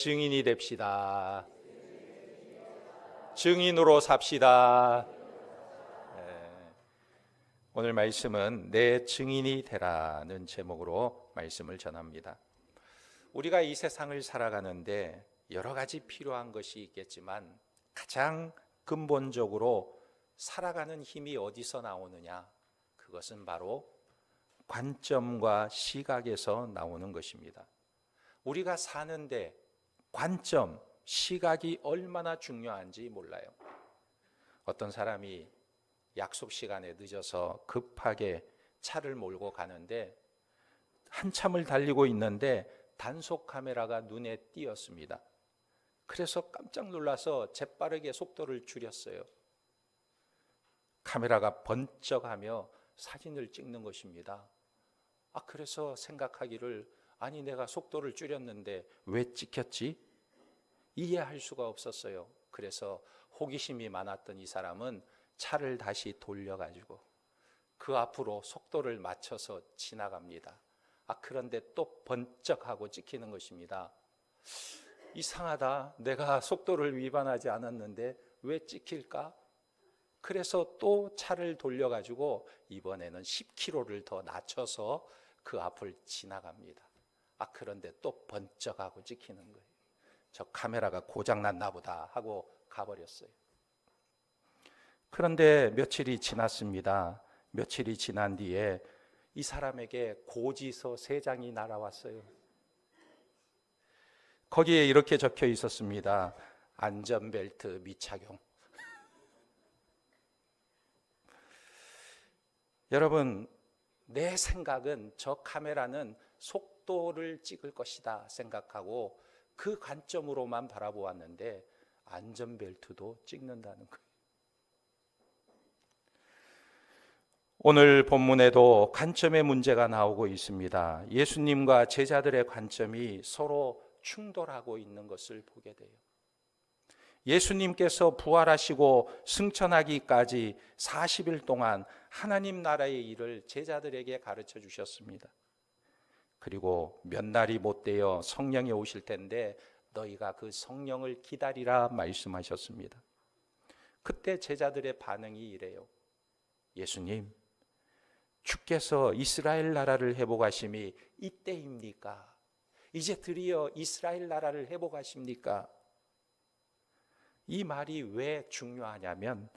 증인이 됩시다. 증인으로 삽시다. 오늘 말씀은 내 증인이 되라는 제목으로 말씀을 전합니다. 우리가 이 세상을 살아가는데 여러 가지 필요한 것이 있겠지만 가장 근본적으로 살아가는 힘이 어디서 나오느냐? 그것은 바로 관점과 시각에서 나오는 것입니다. 우리가 사는데 관점, 시각이 얼마나 중요한지 몰라요. 어떤 사람이 약속 시간에 늦어서 급하게 차를 몰고 가는데 한참을 달리고 있는데 단속 카메라가 눈에 띄었습니다. 그래서 깜짝 놀라서 재빠르게 속도를 줄였어요. 카메라가 번쩍하며 사진을 찍는 것입니다. 그래서 생각하기를 아니 내가 속도를 줄였는데 왜 찍혔지? 이해할 수가 없었어요. 그래서 호기심이 많았던 이 사람은 차를 다시 돌려가지고 그 앞으로 속도를 맞춰서 지나갑니다. 그런데 또 번쩍하고 찍히는 것입니다. 이상하다. 내가 속도를 위반하지 않았는데 왜 찍힐까? 그래서 또 차를 돌려가지고 이번에는 10km를 더 낮춰서 그 앞을 지나갑니다. 그런데 또 번쩍하고 찍히는 거예요. 저 카메라가 고장났나 보다 하고 가버렸어요. 그런데 며칠이 지났습니다. 며칠이 지난 뒤에 이 사람에게 고지서 3장이 날아왔어요. 거기에 이렇게 적혀 있었습니다. 안전벨트 미착용. 여러분, 내 생각은 저 카메라는 속도를 찍을 것이다 생각하고 그 관점으로만 바라보았는데 안전벨트도 찍는다는 거예요. 오늘 본문에도 관점의 문제가 나오고 있습니다. 예수님과 제자들의 관점이 서로 충돌하고 있는 것을 보게 돼요. 예수님께서 부활하시고 승천하기까지 40일 동안 하나님 나라의 일을 제자들에게 가르쳐 주셨습니다. 그리고 몇 날이 못 되어 성령이 오실 텐데 너희가 그 성령을 기다리라 말씀하셨습니다. 그때 제자들의 반응이 이래요. 예수님, 주께서 이스라엘 나라를 회복하심이 이때입니까? 이제 드디어 이스라엘 나라를 회복하십니까? 이 말이 왜 중요하냐면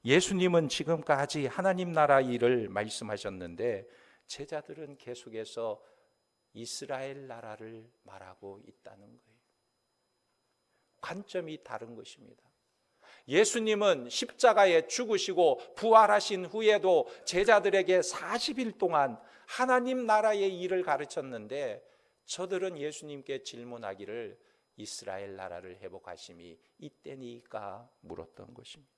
예수님은 지금까지 하나님 나라 일을 말씀하셨는데 제자들은 계속해서 이스라엘 나라를 말하고 있다는 거예요. 관점이 다른 것입니다. 예수님은 십자가에 죽으시고 부활하신 후에도 제자들에게 40일 동안 하나님 나라의 일을 가르쳤는데 저들은 예수님께 질문하기를 이스라엘 나라를 회복하심이 이때니까 물었던 것입니다.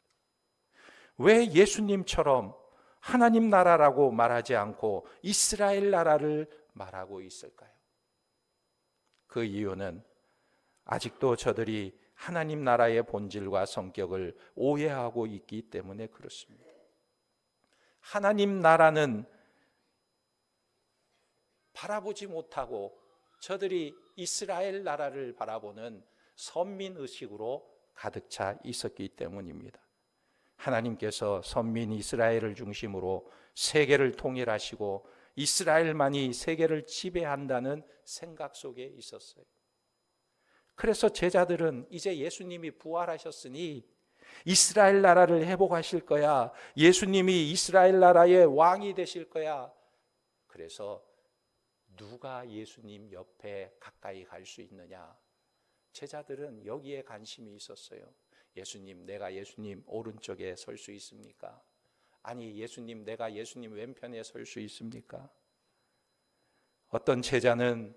왜 예수님처럼 하나님 나라라고 말하지 않고 이스라엘 나라를 말하고 있을까요? 그 이유는 아직도 저들이 하나님 나라의 본질과 성격을 오해하고 있기 때문에 그렇습니다. 하나님 나라는 바라보지 못하고 저들이 이스라엘 나라를 바라보는 선민의식으로 가득 차 있었기 때문입니다. 하나님께서 선민 이스라엘을 중심으로 세계를 통일하시고 이스라엘만이 세계를 지배한다는 생각 속에 있었어요. 그래서 제자들은 이제 예수님이 부활하셨으니 이스라엘 나라를 회복하실 거야. 예수님이 이스라엘 나라의 왕이 되실 거야. 그래서 누가 예수님 옆에 가까이 갈 수 있느냐? 제자들은 여기에 관심이 있었어요. 예수님, 내가 예수님 오른쪽에 설 수 있습니까? 아니, 예수님, 내가 예수님 왼편에 설 수 있습니까? 어떤 제자는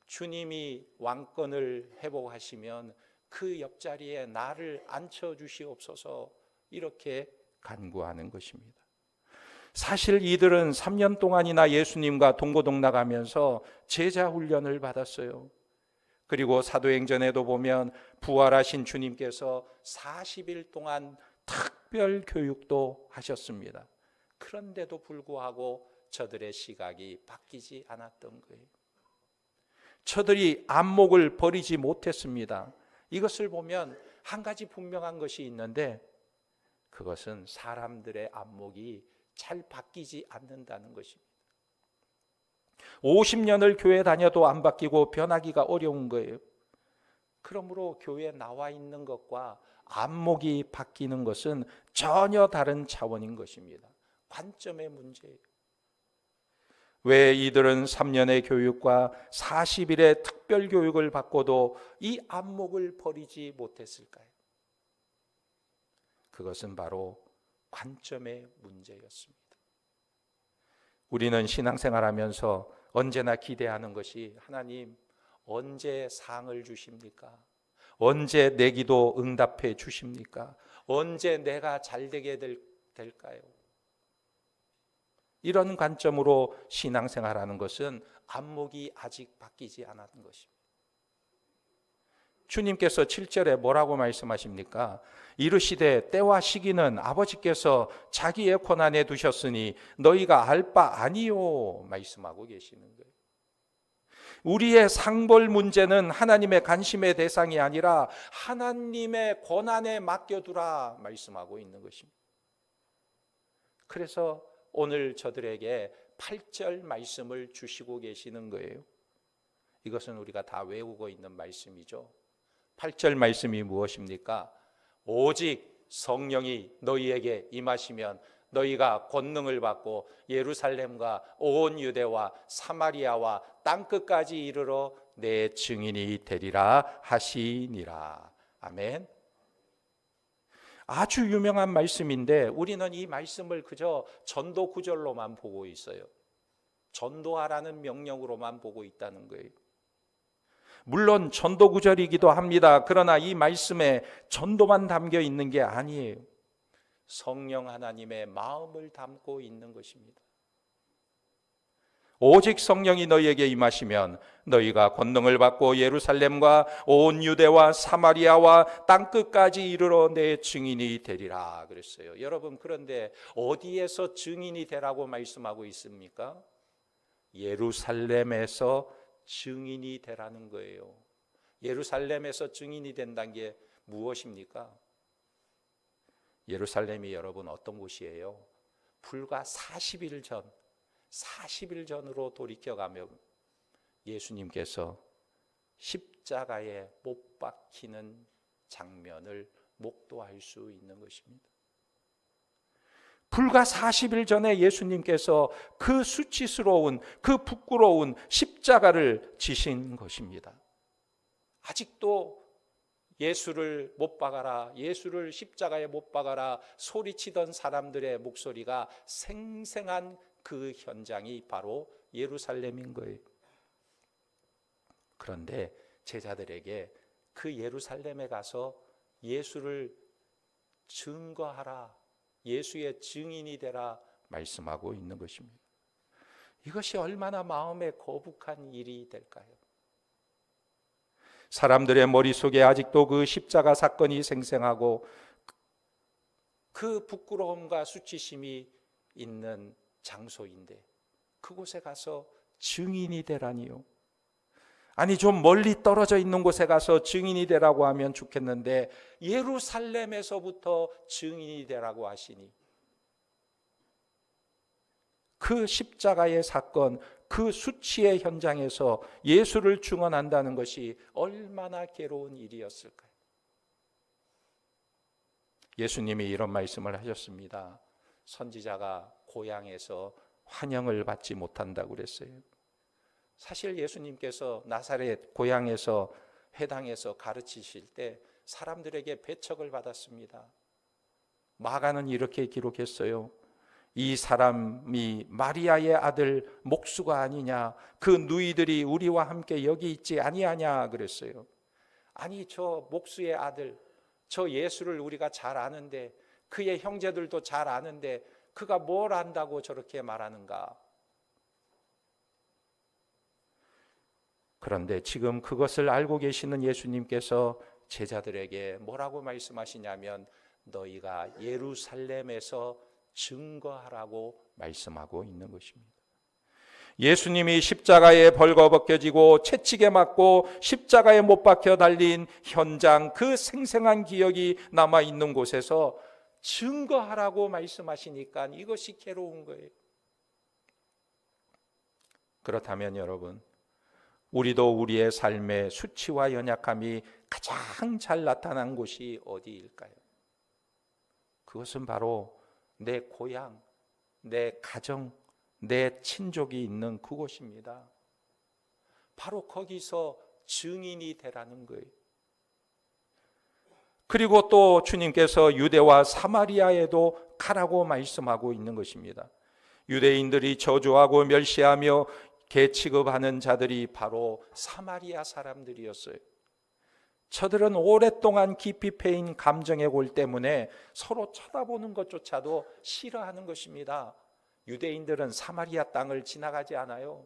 주님이 왕권을 회복하시면 그 옆자리에 나를 앉혀주시옵소서 이렇게 간구하는 것입니다. 사실 이들은 3년 동안이나 예수님과 동고동락하면서 제자 훈련을 받았어요. 그리고 사도행전에도 보면 부활하신 주님께서 40일 동안 특별 교육도 하셨습니다. 그런데도 불구하고 저들의 시각이 바뀌지 않았던 거예요. 저들이 안목을 버리지 못했습니다. 이것을 보면 한 가지 분명한 것이 있는데, 그것은 사람들의 안목이 잘 바뀌지 않는다는 것입니다. 50년을 교회 다녀도 안 바뀌고 변하기가 어려운 거예요. 그러므로 교회에 나와 있는 것과 안목이 바뀌는 것은 전혀 다른 차원인 것입니다. 관점의 문제예요. 왜 이들은 3년의 교육과 40일의 특별 교육을 받고도 이 안목을 버리지 못했을까요? 그것은 바로 관점의 문제였습니다. 우리는 신앙생활하면서 언제나 기대하는 것이, 하나님 언제 상을 주십니까? 언제 내 기도 응답해 주십니까? 언제 내가 잘되게 될까요? 이런 관점으로 신앙생활하는 것은 안목이 아직 바뀌지 않았던 것입니다. 주님께서 7절에 뭐라고 말씀하십니까? 이르시되 때와 시기는 아버지께서 자기의 권한에 두셨으니 너희가 알 바 아니요 말씀하고 계시는 거예요. 우리의 상벌 문제는 하나님의 관심의 대상이 아니라 하나님의 권한에 맡겨두라 말씀하고 있는 것입니다. 그래서 오늘 저들에게 8절 말씀을 주시고 계시는 거예요. 이것은 우리가 다 외우고 있는 말씀이죠. 8절 말씀이 무엇입니까? 오직 성령이 너희에게 임하시면 너희가 권능을 받고 예루살렘과 온 유대와 사마리아와 땅끝까지 이르러 내 증인이 되리라 하시니라. 아멘. 아주 유명한 말씀인데 우리는 이 말씀을 그저 전도 구절로만 보고 있어요. 전도하라는 명령으로만 보고 있다는 거예요. 물론 전도 구절이기도 합니다. 그러나 이 말씀에 전도만 담겨 있는 게 아니에요. 성령 하나님의 마음을 담고 있는 것입니다. 오직 성령이 너희에게 임하시면 너희가 권능을 받고 예루살렘과 온 유대와 사마리아와 땅끝까지 이르러 내 증인이 되리라 그랬어요. 여러분, 그런데 어디에서 증인이 되라고 말씀하고 있습니까? 예루살렘에서 증인이 되라는 거예요. 예루살렘에서 증인이 된다는 게 무엇입니까? 예루살렘이 여러분 어떤 곳이에요? 불과 40일 전으로 돌이켜가면 예수님께서 십자가에 못 박히는 장면을 목도할 수 있는 것입니다. 불과 40일 전에 예수님께서 그 수치스러운, 그 부끄러운 십자가를 지신 것입니다. 아직도 예수를 못 박아라, 예수를 십자가에 못 박아라 소리치던 사람들의 목소리가 생생한 그 현장이 바로 예루살렘인 거예요. 그런데 제자들에게 그 예루살렘에 가서 예수를 증거하라, 예수의 증인이 되라 말씀하고 있는 것입니다. 이것이 얼마나 마음에 거북한 일이 될까요? 사람들의 머릿속에 아직도 그 십자가 사건이 생생하고 그 부끄러움과 수치심이 있는 장소인데 그곳에 가서 증인이 되라니요. 아니, 좀 멀리 떨어져 있는 곳에 가서 증인이 되라고 하면 좋겠는데 예루살렘에서부터 증인이 되라고 하시니 그 십자가의 사건, 그 수치의 현장에서 예수를 증언한다는 것이 얼마나 괴로운 일이었을까요? 예수님이 이런 말씀을 하셨습니다. 선지자가 고향에서 환영을 받지 못한다고 그랬어요. 사실 예수님께서 나사렛 고향에서 회당에서 가르치실 때 사람들에게 배척을 받았습니다. 마가는 이렇게 기록했어요. 이 사람이 마리아의 아들 목수가 아니냐, 그 누이들이 우리와 함께 여기 있지 아니하냐 그랬어요. 아니, 저 목수의 아들, 저 예수를 우리가 잘 아는데, 그의 형제들도 잘 아는데 그가 뭘 안다고 저렇게 말하는가? 그런데 지금 그것을 알고 계시는 예수님께서 제자들에게 뭐라고 말씀하시냐면 너희가 예루살렘에서 증거하라고 말씀하고 있는 것입니다. 예수님이 십자가에 벌거벗겨지고 채찍에 맞고 십자가에 못 박혀 달린 현장, 그 생생한 기억이 남아있는 곳에서 증거하라고 말씀하시니까 이것이 괴로운 거예요. 그렇다면 여러분, 우리도 우리의 삶의 수치와 연약함이 가장 잘 나타난 곳이 어디일까요? 그것은 바로 내 고향, 내 가정, 내 친족이 있는 그곳입니다. 바로 거기서 증인이 되라는 거예요. 그리고 또 주님께서 유대와 사마리아에도 가라고 말씀하고 있는 것입니다. 유대인들이 저주하고 멸시하며 개 취급하는 자들이 바로 사마리아 사람들이었어요. 저들은 오랫동안 깊이 패인 감정의 골 때문에 서로 쳐다보는 것조차도 싫어하는 것입니다. 유대인들은 사마리아 땅을 지나가지 않아요.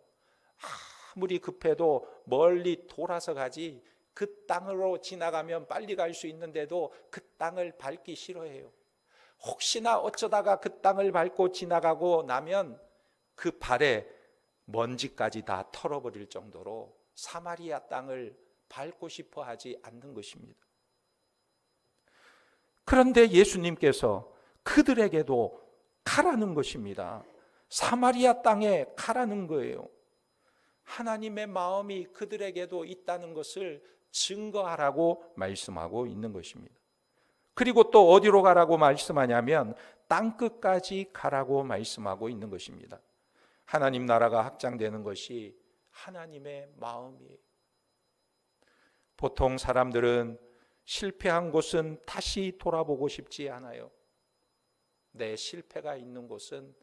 아무리 급해도 멀리 돌아서 가지, 그 땅으로 지나가면 빨리 갈 수 있는데도 그 땅을 밟기 싫어해요. 혹시나 어쩌다가 그 땅을 밟고 지나가고 나면 그 발에 먼지까지 다 털어버릴 정도로 사마리아 땅을 밟고 싶어 하지 않는 것입니다. 그런데 예수님께서 그들에게도 가라는 것입니다. 사마리아 땅에 가라는 거예요. 하나님의 마음이 그들에게도 있다는 것을 증거하라고 말씀하고 있는 것입니다. 그리고 또 어디로 가라고 말씀하냐면 땅끝까지 가라고 말씀하고 있는 것입니다. 하나님 나라가 확장되는 것이 하나님의 마음이에요. 보통 사람들은 실패한 곳은 다시 돌아보고 싶지 않아요. 내 실패가 있는 곳은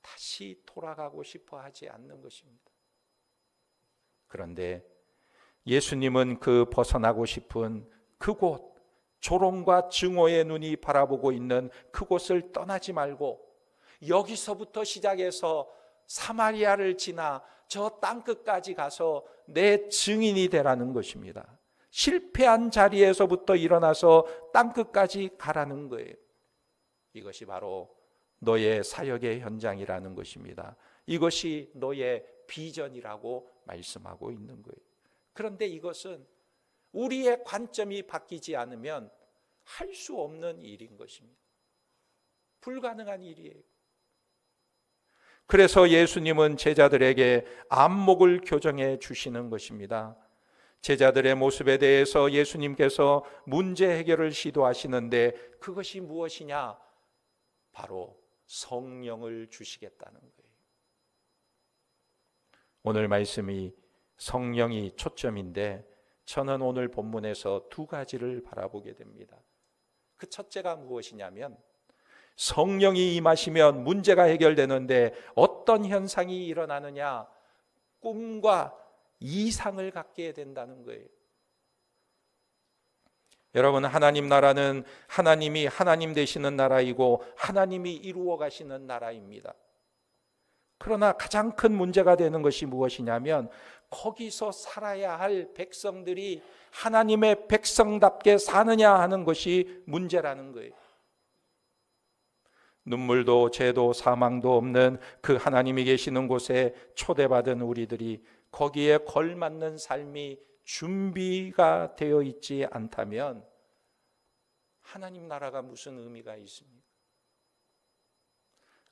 다시 돌아가고 싶어 하지 않는 것입니다. 그런데 예수님은 그 벗어나고 싶은 그곳, 조롱과 증오의 눈이 바라보고 있는 그곳을 떠나지 말고 여기서부터 시작해서 사마리아를 지나 저 땅끝까지 가서 내 증인이 되라는 것입니다. 실패한 자리에서부터 일어나서 땅끝까지 가라는 거예요. 이것이 바로 너의 사역의 현장이라는 것입니다. 이것이 너의 비전이라고 말씀하고 있는 거예요. 그런데 이것은 우리의 관점이 바뀌지 않으면 할 수 없는 일인 것입니다. 불가능한 일이에요. 그래서 예수님은 제자들에게 안목을 교정해 주시는 것입니다. 제자들의 모습에 대해서 예수님께서 문제 해결을 시도하시는데 그것이 무엇이냐? 바로 성령을 주시겠다는 거예요. 오늘 말씀이 성령이 초점인데 저는 오늘 본문에서 두 가지를 바라보게 됩니다. 그 첫째가 무엇이냐면 성령이 임하시면 문제가 해결되는데 어떤 현상이 일어나느냐? 꿈과 이상을 갖게 된다는 거예요. 여러분, 하나님 나라는 하나님이 하나님 되시는 나라이고 하나님이 이루어 가시는 나라입니다. 그러나 가장 큰 문제가 되는 것이 무엇이냐면 거기서 살아야 할 백성들이 하나님의 백성답게 사느냐 하는 것이 문제라는 거예요. 눈물도 죄도 사망도 없는 그 하나님이 계시는 곳에 초대받은 우리들이 거기에 걸맞는 삶이 준비가 되어 있지 않다면 하나님 나라가 무슨 의미가 있습니까?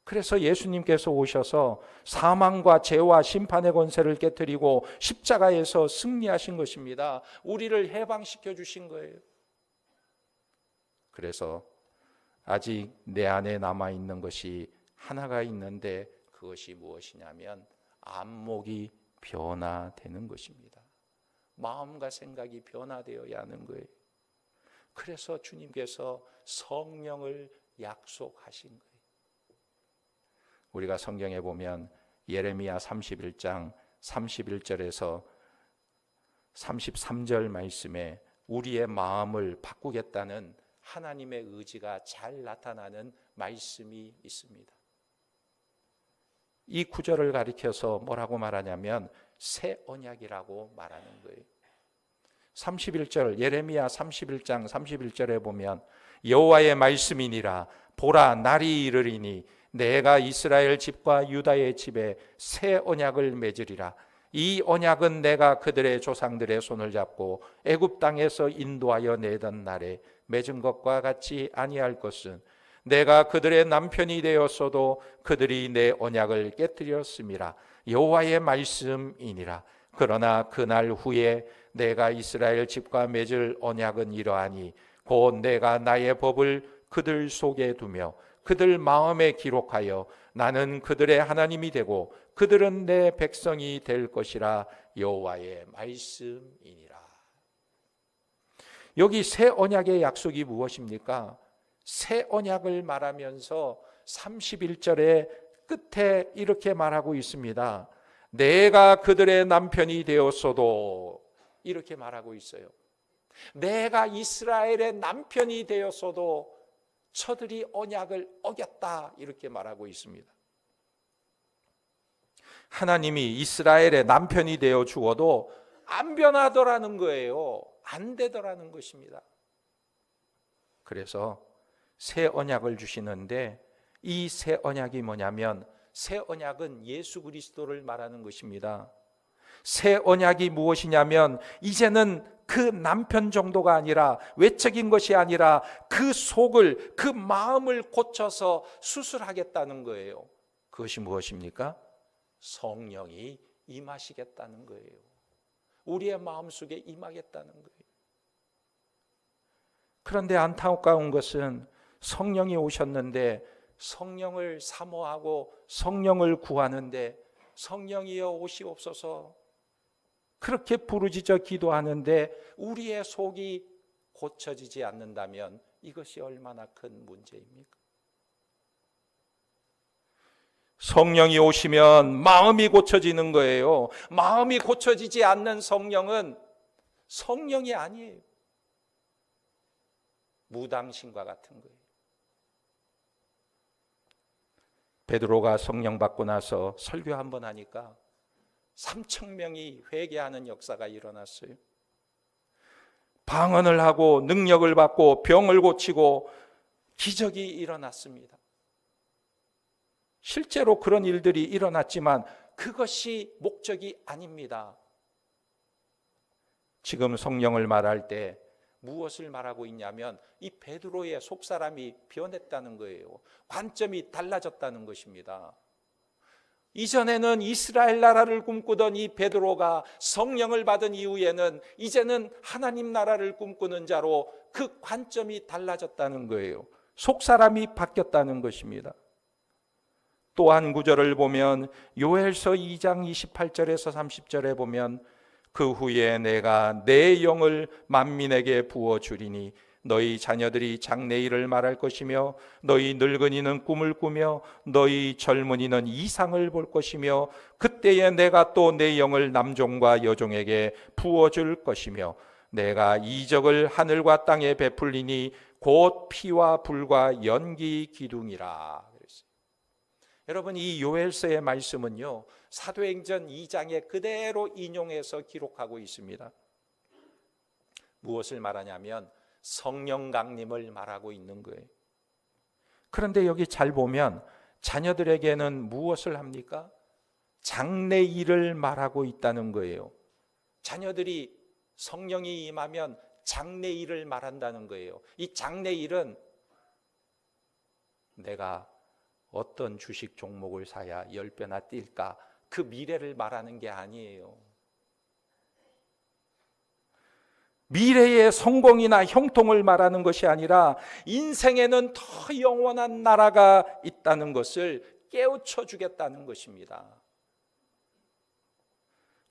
그래서 예수님께서 오셔서 사망과 죄와 심판의 권세를 깨뜨리고 십자가에서 승리하신 것입니다. 우리를 해방시켜 주신 거예요. 그래서 아직 내 안에 남아있는 것이 하나가 있는데 그것이 무엇이냐면 안목이 변화되는 것입니다. 마음과 생각이 변화되어야 하는 거예요. 그래서 주님께서 성령을 약속하신 거예요. 우리가 성경에 보면 예레미야 31장 31절에서 33절 말씀에 우리의 마음을 바꾸겠다는 하나님의 의지가 잘 나타나는 말씀이 있습니다. 이 구절을 가리켜서 뭐라고 말하냐면 새 언약이라고 말하는 거예요. 31절 예레미야 31장 31절에 보면 여호와의 말씀이니라 보라 날이 이르리니 내가 이스라엘 집과 유다의 집에 새 언약을 맺으리라. 이 언약은 내가 그들의 조상들의 손을 잡고 애굽 땅에서 인도하여 내던 날에 맺은 것과 같이 아니할 것은 내가 그들의 남편이 되었어도 그들이 내 언약을 깨뜨렸음이라. 여호와의 말씀이니라. 그러나 그날 후에 내가 이스라엘 집과 맺을 언약은 이러하니 곧 내가 나의 법을 그들 속에 두며 그들 마음에 기록하여 나는 그들의 하나님이 되고 그들은 내 백성이 될 것이라. 여호와의 말씀이니라. 여기 새 언약의 약속이 무엇입니까? 새 언약을 말하면서 31절의 끝에 이렇게 말하고 있습니다. 내가 그들의 남편이 되었어도, 이렇게 말하고 있어요. 내가 이스라엘의 남편이 되었어도 저들이 언약을 어겼다, 이렇게 말하고 있습니다. 하나님이 이스라엘의 남편이 되어 주어도 안 변하더라는 거예요. 안 되더라는 것입니다. 그래서 새 언약을 주시는데 이 새 언약이 뭐냐면, 새 언약은 예수 그리스도를 말하는 것입니다. 새 언약이 무엇이냐면 이제는 그 남편 정도가 아니라, 외적인 것이 아니라 그 속을, 그 마음을 고쳐서 수술하겠다는 거예요. 그것이 무엇입니까? 성령이 임하시겠다는 거예요. 우리의 마음속에 임하겠다는 거예요. 그런데 안타까운 것은 성령이 오셨는데 성령을 사모하고 성령을 구하는데 성령이여 오시옵소서 그렇게 부르짖어 기도하는데 우리의 속이 고쳐지지 않는다면 이것이 얼마나 큰 문제입니까? 성령이 오시면 마음이 고쳐지는 거예요. 마음이 고쳐지지 않는 성령은 성령이 아니에요. 무당신과 같은 거예요. 베드로가 성령 받고 나서 설교 한번 하니까 3,000명이 회개하는 역사가 일어났어요. 방언을 하고 능력을 받고 병을 고치고 기적이 일어났습니다. 실제로 그런 일들이 일어났지만 그것이 목적이 아닙니다. 지금 성령을 말할 때 무엇을 말하고 있냐면 이 베드로의 속사람이 변했다는 거예요. 관점이 달라졌다는 것입니다. 이전에는 이스라엘 나라를 꿈꾸던 이 베드로가 성령을 받은 이후에는 이제는 하나님 나라를 꿈꾸는 자로 그 관점이 달라졌다는 거예요. 속사람이 바뀌었다는 것입니다. 또 한 구절을 보면 요엘서 2장 28절에서 30절에 보면 그 후에 내가 내 영을 만민에게 부어주리니 너희 자녀들이 장래일을 말할 것이며 너희 늙은이는 꿈을 꾸며 너희 젊은이는 이상을 볼 것이며 그때에 내가 또 내 영을 남종과 여종에게 부어줄 것이며 내가 이적을 하늘과 땅에 베풀리니 곧 피와 불과 연기 기둥이라. 여러분, 이 요엘서의 말씀은요 사도행전 2장에 그대로 인용해서 기록하고 있습니다. 무엇을 말하냐면 성령 강림을 말하고 있는 거예요. 그런데 여기 잘 보면 자녀들에게는 무엇을 합니까? 장래일을 말하고 있다는 거예요. 자녀들이 성령이 임하면 장래일을 말한다는 거예요. 이 장래일은 내가 어떤 주식 종목을 사야 10배나 뛸까? 그 미래를 말하는 게 아니에요. 미래의 성공이나 형통을 말하는 것이 아니라 인생에는 더 영원한 나라가 있다는 것을 깨우쳐 주겠다는 것입니다.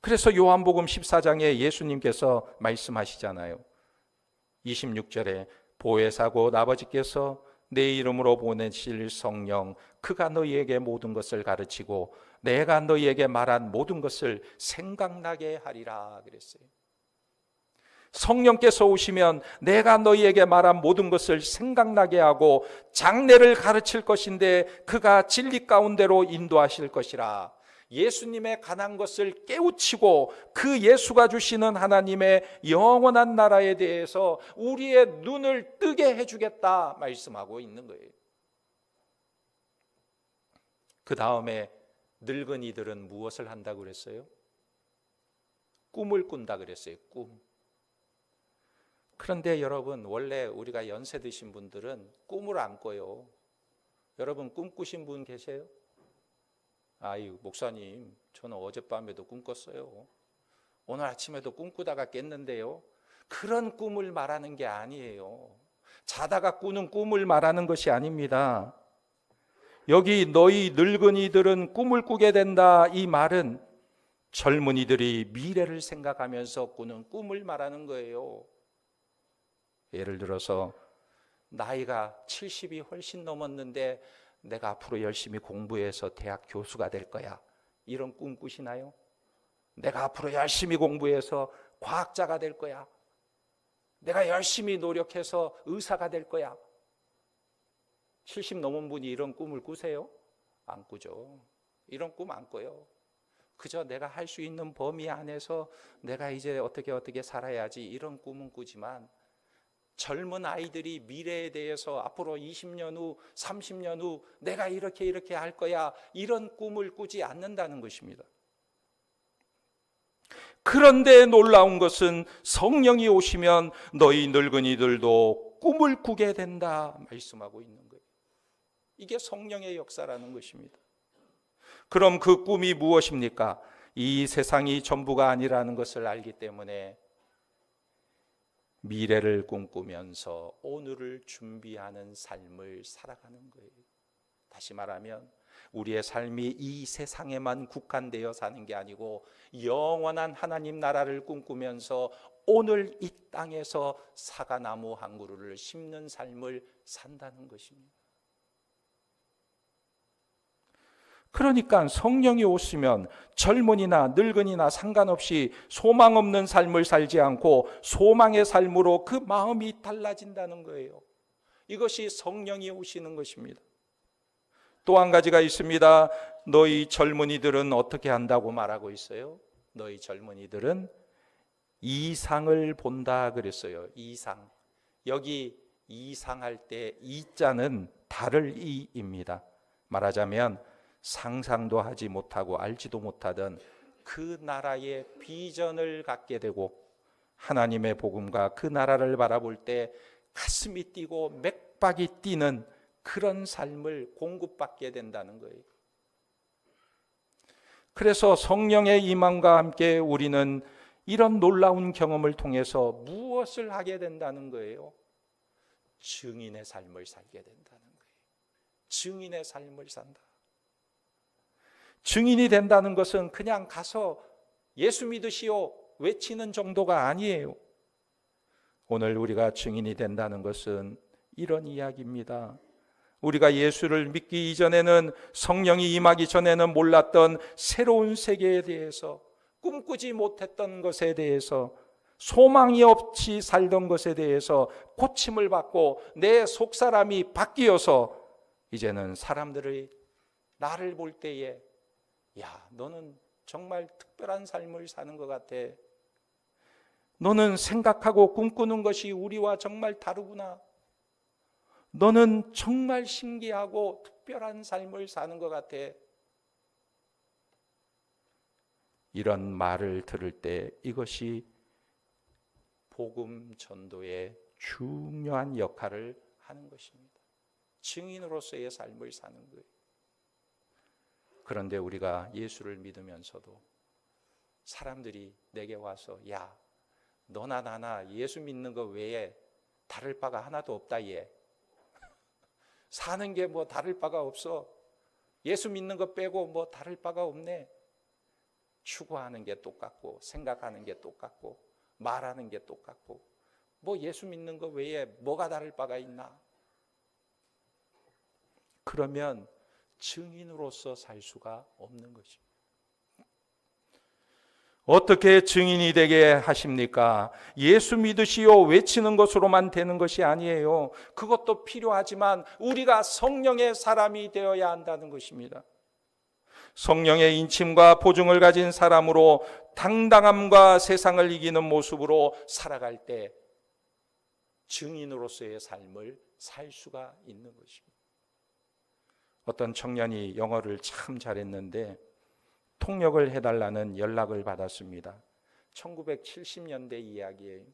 그래서 요한복음 14장에 예수님께서 말씀하시잖아요. 26절에 보혜사 곧 아버지께서 내 이름으로 보내실 성령 그가 너희에게 모든 것을 가르치고 내가 너희에게 말한 모든 것을 생각나게 하리라 그랬어요. 성령께서 오시면 내가 너희에게 말한 모든 것을 생각나게 하고 장래를 가르칠 것인데 그가 진리 가운데로 인도하실 것이라. 예수님의 관한 것을 깨우치고 그 예수가 주시는 하나님의 영원한 나라에 대해서 우리의 눈을 뜨게 해주겠다 말씀하고 있는 거예요. 그 다음에 늙은이들은 무엇을 한다고 그랬어요? 꿈을 꾼다 그랬어요. 꿈. 그런데 여러분, 원래 우리가 연세 드신 분들은 꿈을 안 꿔요. 여러분, 꿈 꾸신 분 계세요? 아유, 목사님, 저는 어젯밤에도 꿈 꿨어요. 오늘 아침에도 꿈꾸다가 깼는데요. 그런 꿈을 말하는 게 아니에요. 자다가 꾸는 꿈을 말하는 것이 아닙니다. 여기 너희 늙은이들은 꿈을 꾸게 된다, 이 말은 젊은이들이 미래를 생각하면서 꾸는 꿈을 말하는 거예요. 예를 들어서 나이가 70이 훨씬 넘었는데 내가 앞으로 열심히 공부해서 대학 교수가 될 거야, 이런 꿈 꾸시나요? 내가 앞으로 열심히 공부해서 과학자가 될 거야, 내가 열심히 노력해서 의사가 될 거야. 70 넘은 분이 이런 꿈을 꾸세요? 안 꾸죠. 이런 꿈 안 꿔요. 그저 내가 할 수 있는 범위 안에서 내가 이제 어떻게 살아야지, 이런 꿈은 꾸지만 젊은 아이들이 미래에 대해서 앞으로 20년 후, 30년 후 내가 이렇게 할 거야, 이런 꿈을 꾸지 않는다는 것입니다. 그런데 놀라운 것은 성령이 오시면 너희 늙은이들도 꿈을 꾸게 된다 말씀하고 있는 거예요. 이게 성령의 역사라는 것입니다. 그럼 그 꿈이 무엇입니까? 이 세상이 전부가 아니라는 것을 알기 때문에 미래를 꿈꾸면서 오늘을 준비하는 삶을 살아가는 거예요. 다시 말하면 우리의 삶이 이 세상에만 국한되어 사는 게 아니고 영원한 하나님 나라를 꿈꾸면서 오늘 이 땅에서 사과나무 한 그루를 심는 삶을 산다는 것입니다. 그러니까 성령이 오시면 젊은이나 늙은이나 상관없이 소망 없는 삶을 살지 않고 소망의 삶으로 그 마음이 달라진다는 거예요. 이것이 성령이 오시는 것입니다. 또 한 가지가 있습니다. 너희 젊은이들은 어떻게 한다고 말하고 있어요? 너희 젊은이들은 이상을 본다 그랬어요. 이상. 여기 이상할 때 이자는 다를 이입니다. 말하자면 상상도 하지 못하고 알지도 못하던 그 나라의 비전을 갖게 되고 하나님의 복음과 그 나라를 바라볼 때 가슴이 뛰고 맥박이 뛰는 그런 삶을 공급받게 된다는 거예요. 그래서 성령의 임함과 함께 우리는 이런 놀라운 경험을 통해서 무엇을 하게 된다는 거예요? 증인의 삶을 살게 된다는 거예요. 증인의 삶을 산다. 증인이 된다는 것은 그냥 가서 예수 믿으시오 외치는 정도가 아니에요. 오늘 우리가 증인이 된다는 것은 이런 이야기입니다. 우리가 예수를 믿기 이전에는, 성령이 임하기 전에는 몰랐던 새로운 세계에 대해서, 꿈꾸지 못했던 것에 대해서, 소망이 없이 살던 것에 대해서 고침을 받고 내 속사람이 바뀌어서 이제는 사람들이 나를 볼 때에 야, 너는 정말 특별한 삶을 사는 것 같아. 너는 생각하고 꿈꾸는 것이 우리와 정말 다르구나. 너는 정말 신기하고 특별한 삶을 사는 것 같아. 이런 말을 들을 때 이것이 복음 전도의 중요한 역할을 하는 것입니다. 증인으로서의 삶을 사는 거예요. 그런데 우리가 예수를 믿으면서도 사람들이 내게 와서 야, 너나 나나 예수 믿는 거 외에 다를 바가 하나도 없다 얘. 사는 게 뭐 다를 바가 없어. 예수 믿는 거 빼고 뭐 다를 바가 없네. 추구하는 게 똑같고 생각하는 게 똑같고 말하는 게 똑같고 뭐 예수 믿는 거 외에 뭐가 다를 바가 있나? 그러면 증인으로서 살 수가 없는 것입니다. 어떻게 증인이 되게 하십니까? 예수 믿으시오 외치는 것으로만 되는 것이 아니에요. 그것도 필요하지만 우리가 성령의 사람이 되어야 한다는 것입니다. 성령의 인침과 보증을 가진 사람으로 당당함과 세상을 이기는 모습으로 살아갈 때 증인으로서의 삶을 살 수가 있는 것입니다. 어떤 청년이 영어를 참 잘했는데 통역을 해달라는 연락을 받았습니다. 1970년대 이야기예요.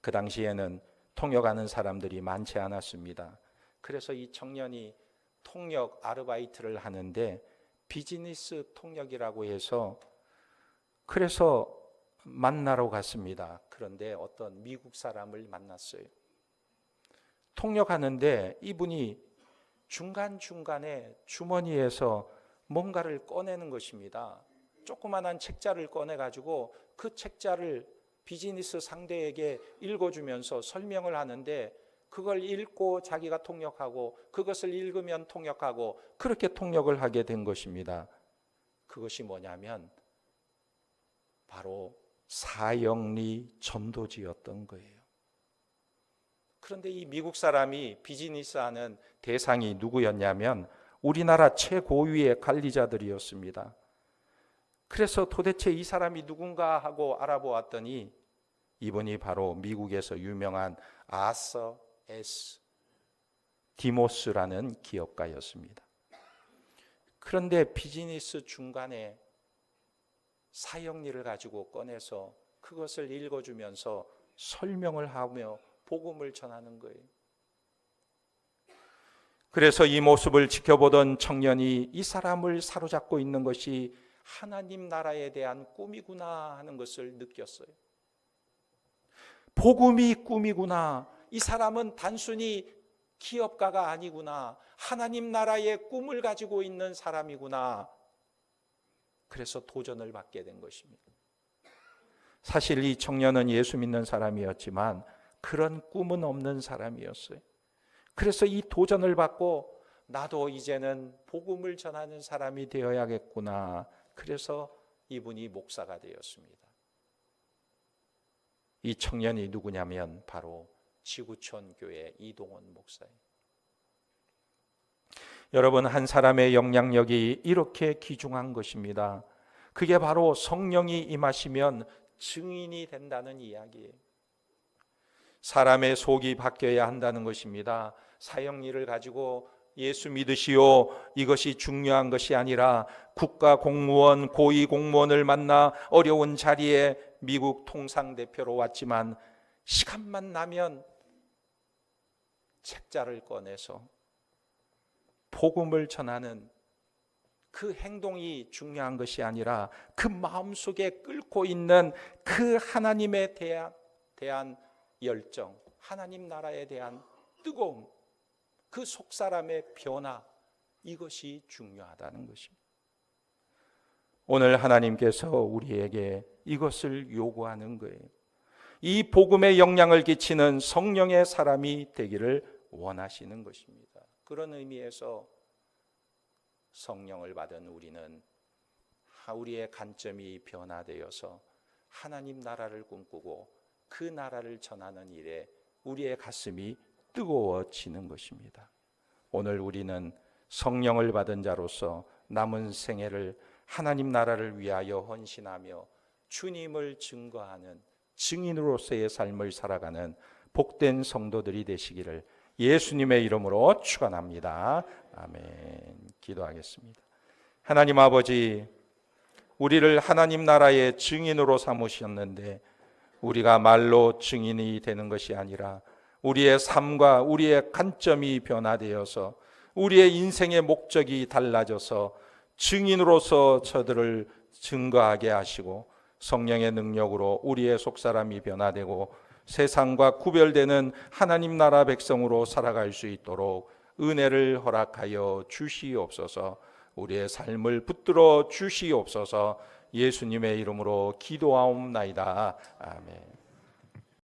그 당시에는 통역하는 사람들이 많지 않았습니다. 그래서 이 청년이 통역 아르바이트를 하는데 비즈니스 통역이라고 해서 그래서 만나러 갔습니다. 그런데 어떤 미국 사람을 만났어요. 통역하는데 이분이 중간중간에 주머니에서 뭔가를 꺼내는 것입니다. 조그만한 책자를 꺼내가지고 그 책자를 비즈니스 상대에게 읽어주면서 설명을 하는데 그걸 읽고 자기가 통역하고 그것을 읽으면 통역하고 그렇게 통역을 하게 된 것입니다. 그것이 뭐냐면 바로 사형리 전도지였던 거예요. 그런데 이 미국 사람이 비즈니스하는 대상이 누구였냐면 우리나라 최고위의 관리자들이었습니다. 그래서 도대체 이 사람이 누군가 하고 알아보았더니 이분이 바로 미국에서 유명한 아서 S. 디모스라는 기업가였습니다. 그런데 비즈니스 중간에 사형리를 가지고 꺼내서 그것을 읽어주면서 설명을 하며 복음을 전하는 거예요. 그래서 이 모습을 지켜보던 청년이 이 사람을 사로잡고 있는 것이 하나님 나라에 대한 꿈이구나 하는 것을 느꼈어요. 복음이 꿈이구나. 이 사람은 단순히 기업가가 아니구나. 하나님 나라의 꿈을 가지고 있는 사람이구나. 그래서 도전을 받게 된 것입니다. 사실 이 청년은 예수 믿는 사람이었지만 그런 꿈은 없는 사람이었어요. 그래서 이 도전을 받고 나도 이제는 복음을 전하는 사람이 되어야겠구나. 그래서 이분이 목사가 되었습니다. 이 청년이 누구냐면 바로 지구촌 교회 이동원 목사예요. 여러분, 한 사람의 영향력이 이렇게 귀중한 것입니다. 그게 바로 성령이 임하시면 증인이 된다는 이야기예요. 사람의 속이 바뀌어야 한다는 것입니다. 사형리를 가지고 예수 믿으시오, 이것이 중요한 것이 아니라 국가 공무원, 고위 공무원을 만나 어려운 자리에 미국 통상대표로 왔지만 시간만 나면 책자를 꺼내서 복음을 전하는 그 행동이 중요한 것이 아니라 그 마음속에 끓고 있는 그 하나님에 대한 열정, 하나님 나라에 대한 뜨거움, 그 속사람의 변화, 이것이 중요하다는 것입니다. 오늘 하나님께서 우리에게 이것을 요구하는 거예요. 이 복음에 영향을 끼치는 성령의 사람이 되기를 원하시는 것입니다. 그런 의미에서 성령을 받은 우리는 우리의 관점이 변화되어서 하나님 나라를 꿈꾸고 그 나라를 전하는 일에 우리의 가슴이 뜨거워지는 것입니다. 오늘 우리는 성령을 받은 자로서 남은 생애를 하나님 나라를 위하여 헌신하며 주님을 증거하는 증인으로서의 삶을 살아가는 복된 성도들이 되시기를 예수님의 이름으로 축원합니다. 아멘. 기도하겠습니다. 하나님 아버지, 우리를 하나님 나라의 증인으로 삼으셨는데 우리가 말로 증인이 되는 것이 아니라 우리의 삶과 우리의 관점이 변화되어서 우리의 인생의 목적이 달라져서 증인으로서 저들을 증거하게 하시고 성령의 능력으로 우리의 속사람이 변화되고 세상과 구별되는 하나님 나라 백성으로 살아갈 수 있도록 은혜를 허락하여 주시옵소서. 우리의 삶을 붙들어 주시옵소서. 예수님의 이름으로 기도하옵나이다. 아멘.